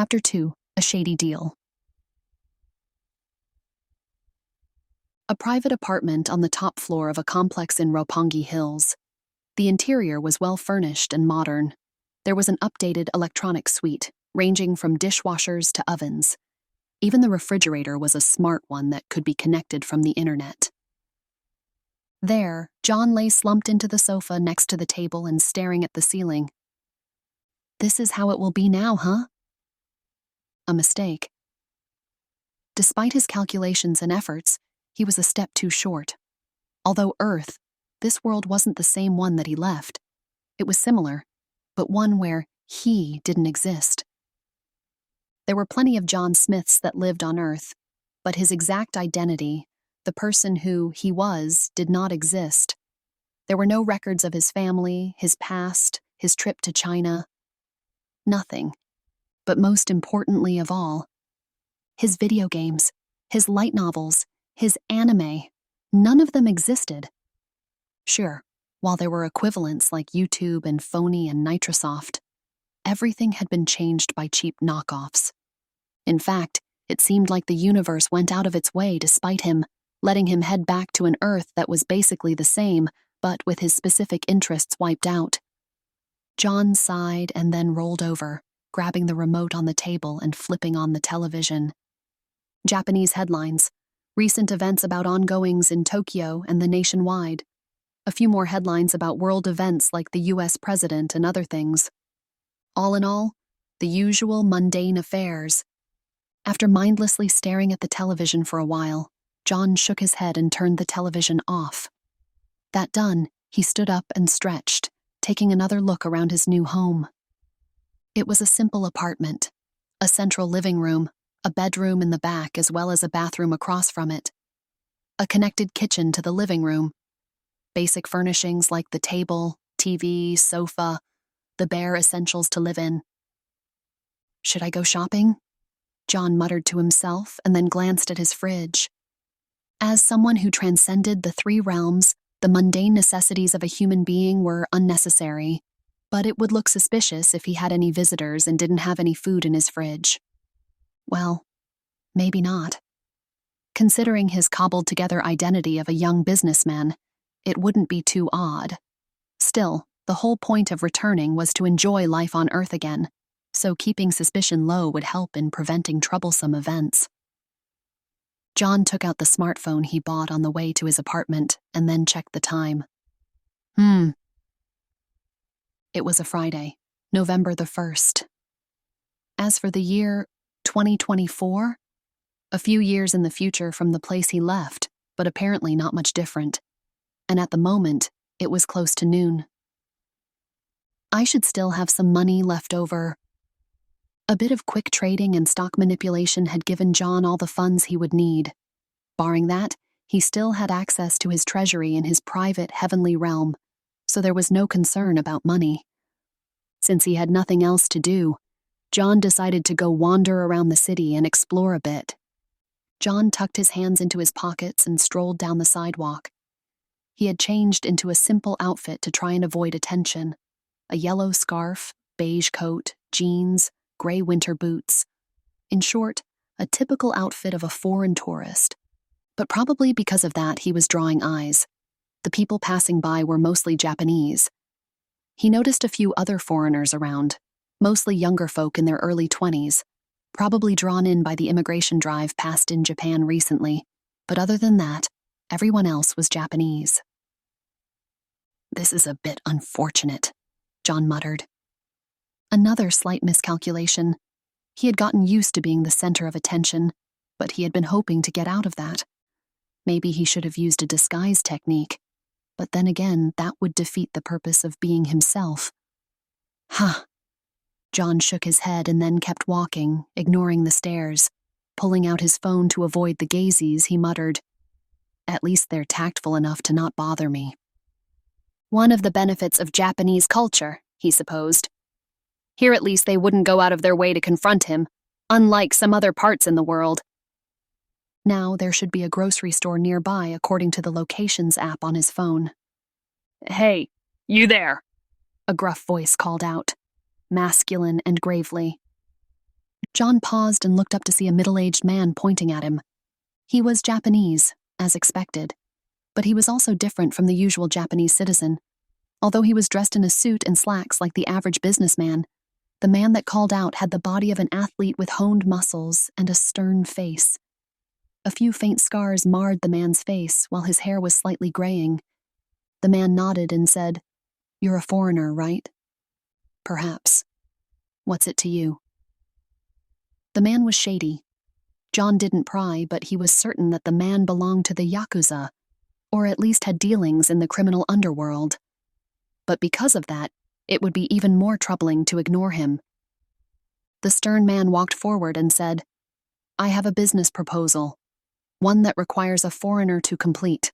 Chapter 2. A Shady Deal. A private apartment on the top floor of a complex in Roppongi Hills. The interior was well furnished and modern. There was an updated electronic suite, ranging from dishwashers to ovens. Even the refrigerator was a smart one that could be connected from the internet. There, John lay slumped into the sofa next to the table and staring at the ceiling. This is how it will be now, huh? A mistake. Despite his calculations and efforts, he was a step too short. Although Earth, this world wasn't the same one that he left. It was similar, but one where he didn't exist. There were plenty of John Smiths that lived on Earth, but his exact identity, the person who he was, did not exist. There were no records of his family, his past, his trip to China. Nothing. But most importantly of all, his video games, his light novels, his anime, none of them existed. Sure, while there were equivalents like YouTube and Phony and Nitrosoft, everything had been changed by cheap knockoffs. In fact, it seemed like the universe went out of its way to spite him, letting him head back to an Earth that was basically the same, but with his specific interests wiped out. John sighed and then rolled over, grabbing the remote on the table and flipping on the television. Japanese headlines, recent events about ongoings in Tokyo and the nationwide. A few more headlines about world events like the US president and other things. All in all, the usual mundane affairs. After mindlessly staring at the television for a while, John shook his head and turned the television off. That done, he stood up and stretched, taking another look around his new home. It was a simple apartment, a central living room, a bedroom in the back as well as a bathroom across from it, a connected kitchen to the living room, basic furnishings like the table, TV, sofa, the bare essentials to live in. Should I go shopping? John muttered to himself and then glanced at his fridge. As someone who transcended the three realms, the mundane necessities of a human being were unnecessary, but it would look suspicious if he had any visitors and didn't have any food in his fridge. Well, maybe not. Considering his cobbled-together identity of a young businessman, it wouldn't be too odd. Still, the whole point of returning was to enjoy life on Earth again, so keeping suspicion low would help in preventing troublesome events. John took out the smartphone he bought on the way to his apartment and then checked the time. It was a Friday, November the 1st. As for the year 2024, a few years in the future from the place he left, but apparently not much different. And at the moment, it was close to noon. I should still have some money left over. A bit of quick trading and stock manipulation had given John all the funds he would need. Barring that, he still had access to his treasury in his private heavenly realm, so there was no concern about money. Since he had nothing else to do, John decided to go wander around the city and explore a bit. John tucked his hands into his pockets and strolled down the sidewalk. He had changed into a simple outfit to try and avoid attention. A yellow scarf, beige coat, jeans, gray winter boots. In short, a typical outfit of a foreign tourist. But probably because of that, he was drawing eyes. The people passing by were mostly Japanese. He noticed a few other foreigners around, mostly younger folk in their early 20s, probably drawn in by the immigration drive passed in Japan recently. But other than that, everyone else was Japanese. This is a bit unfortunate, John muttered. Another slight miscalculation. He had gotten used to being the center of attention, but he had been hoping to get out of that. Maybe he should have used a disguise technique, but then again, that would defeat the purpose of being himself. Huh. John shook his head and then kept walking, ignoring the stares. Pulling out his phone to avoid the gazies, he muttered, "At least they're tactful enough to not bother me." One of the benefits of Japanese culture, he supposed. Here at least they wouldn't go out of their way to confront him, unlike some other parts in the world. Now there should be a grocery store nearby according to the locations app on his phone. "Hey, you there?" a gruff voice called out, masculine and gravely. John paused and looked up to see a middle-aged man pointing at him. He was Japanese, as expected, but he was also different from the usual Japanese citizen. Although he was dressed in a suit and slacks like the average businessman, the man that called out had the body of an athlete with honed muscles and a stern face. A few faint scars marred the man's face while his hair was slightly graying. The man nodded and said, "You're a foreigner, right?" "Perhaps. What's it to you?" The man was shady. John didn't pry, but he was certain that the man belonged to the Yakuza, or at least had dealings in the criminal underworld. But because of that, it would be even more troubling to ignore him. The stern man walked forward and said, "I have a business proposal, one that requires a foreigner to complete."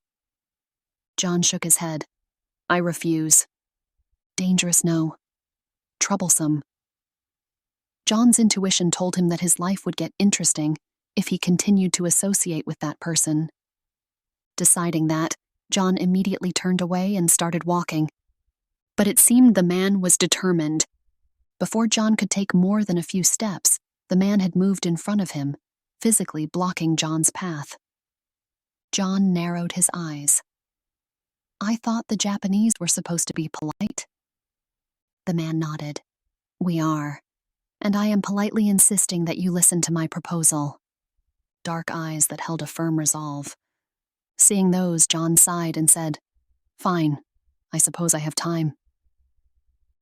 John shook his head. "I refuse." "Dangerous, no. Troublesome." John's intuition told him that his life would get interesting if he continued to associate with that person. Deciding that, John immediately turned away and started walking. But it seemed the man was determined. Before John could take more than a few steps, the man had moved in front of him, physically blocking John's path. John narrowed his eyes. "I thought the Japanese were supposed to be polite." The man nodded. "We are, and I am politely insisting that you listen to my proposal." Dark eyes that held a firm resolve. Seeing those, John sighed and said, "Fine, I suppose I have time."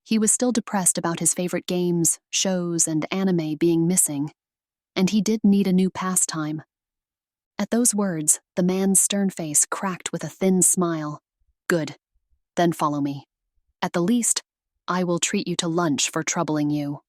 He was still depressed about his favorite games, shows, and anime being missing, and he did need a new pastime. At those words, the man's stern face cracked with a thin smile. "Good. Then follow me. At the least, I will treat you to lunch for troubling you."